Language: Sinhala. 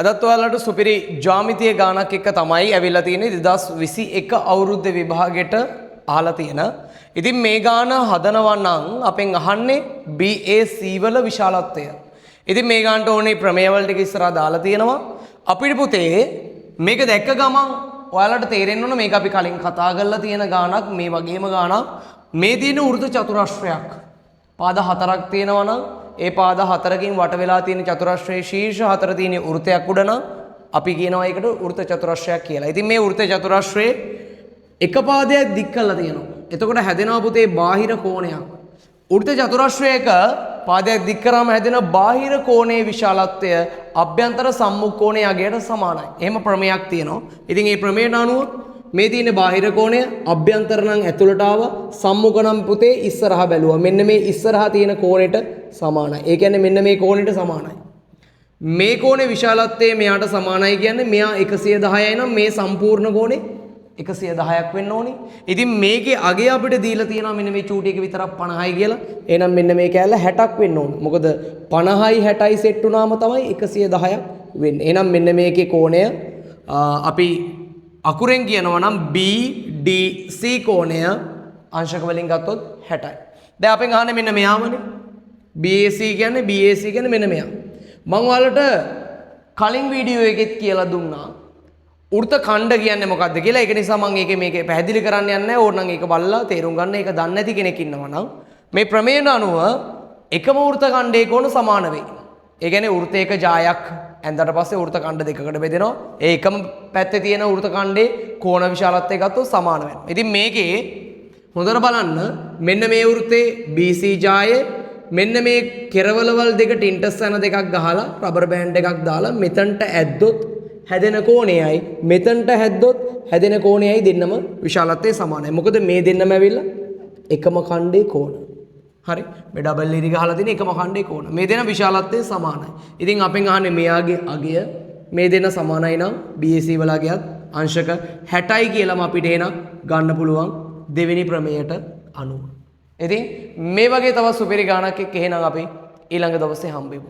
අදත් ඔයාලට සුපිරි ජ්‍යාමිතිය ගානක් එක්ක තමයි ඇවිල්ලා තියෙන්නේ 2021 අවුරුද්දේ විභාගෙට අහලා තියෙන. ඉතින් මේ ගාන හදනවා නම් අපෙන් අහන්නේ BAC වල විශාලත්වය. ඉතින් මේ ගානට ඕනේ ප්‍රමේය වල ටික ඉස්සරහා දාලා තියෙනවා. අපිට පුතේ මේක දැක්ක ගමන් ඔයාලට තේරෙන්න ඕන මේක අපි කලින් කතා කරලා තියෙන ගානක් මේ වගේම ගානක්. මේ තියෙන වෘත චතුරස්‍රයක්. පාද හතරක් තියෙනවා නම් ඒ පාද හතරකින් වට වෙලා තියෙන චතුරස්‍රයේ ශීර්ෂ හතර තියෙන වෘතයක් උඩ නම් අපි කියනවා ඒකට වෘත චතුරස්‍රයක් කියලා. ඉතින් මේ වෘත චතුරස්‍රයේ එක පාදයක් දික් කරලා තියෙනවා. එතකොට හැදෙනවා පුතේ බාහිර කෝණයක්. වෘත චතුරස්‍රයක පාදයක් දික් කරාම හැදෙන බාහිර කෝණයේ විශාලත්වය අභ්‍යන්තර සම්මුඛ කෝණයේ අගයට සමානයි. එහෙම ප්‍රමේයක් තියෙනවා. ඉතින් මේ ප්‍රමේයට අනුව මේ තියෙන බාහිර කෝණය අභ්‍යන්තර නම් ඇතුළට ආව සම්මුඛ නම් පුතේ ඉස්සරහා බැලුවා. මෙන්න මේ ඉස්සරහා තියෙන කෝණයට සමානයි. ඒ කියන්නේ මෙන්න මේ කෝණයට සමානයි. මේ කෝණේ විශාලත්වය මෙයාට සමානයි කියන්නේ මෙයා 110යි නම් මේ සම්පූර්ණ කෝණේ 110ක් වෙන්න ඕනේ. ඉතින් මේකේ අගය අපිට දීලා තියෙනවා මෙන්න මේ චූටි එක විතරක් 50යි කියලා. එහෙනම් මෙන්න මේ කෑල්ල 60ක් වෙන්න ඕනේ. මොකද 50යි 60යි සෙට් වුණාම තමයි 110ක් වෙන්නේ. එහෙනම් මෙන්න මේකේ කෝණය අපි අකුරෙන් කියනවා නම් BDC කෝණය අංශක වලින් ගත්තොත් 60යි. දැන් අපෙන් අහන්නේ මෙන්න මෙයාමනේ. BAC කියන්නේ මෙන්න මෙයා. මම ඔයාලට කලින් වීඩියෝ එකෙත් කියලා දුන්නා. වෘත ඛණ්ඩ කියන්නේ මොකක්ද කියලා. ඒක නිසා මම මේකේ පැහැදිලි කරන්න යන්නේ නැහැ. ඕනනම් ඒක බලලා තේරුම් ගන්න. ඒක දන්නේ නැති කෙනෙක් ඉන්නවා නම් මේ ප්‍රමේයන අනුව එකම වෘත ඛණ්ඩයේ කෝණ සමාන වෙයි. ඒ කියන්නේ වෘතයක ජායක් ඇඳලා පස්සේ වෘත ඛණ්ඩ දෙකකට බෙදෙනවා. ඒ එකම පැත්තේ තියෙන වෘත ඛණ්ඩේ කෝණ විශාලත්වය ගත්තොත් සමාන වෙනවා. ඉතින් මේකේ හොඳට බලන්න මෙන්න මේ වෘතේ BC ජායේ මෙන්න මේ කෙරවලවල් දෙක ටින්ටස් යන දෙකක් ගහලා රබර් බෑන්ඩ් එකක් දාලා මෙතනට ඇද්දොත් හැදෙන කෝණයයි මෙතනට හැද්දොත් හැදෙන කෝණයයි දෙන්නම විශාලත්වයේ සමානයි. මොකද මේ දෙන්නම ඇවිල්ලා එකම ඛණ්ඩේ කෝණ. හරි. මේ ඩබල් ඉරි ගහලා තියෙන එකම ඛණ්ඩේ කෝණ. මේ දෙන විශාලත්වයේ සමානයි. ඉතින් අපෙන් අහන්නේ මෙයාගේ අගය මේ දෙන සමානයි නම් BAC වල අගයත් අංශක 60යි කියලාම අපිට එන ගන්න පුළුවන් දෙවෙනි ප්‍රමේයට අනුව. ඉතින් මේ වගේ තවත් සුපිරි ගානක් එක්ක එහෙනම් අපි ඊළඟ දවසේ හම්බෙමු.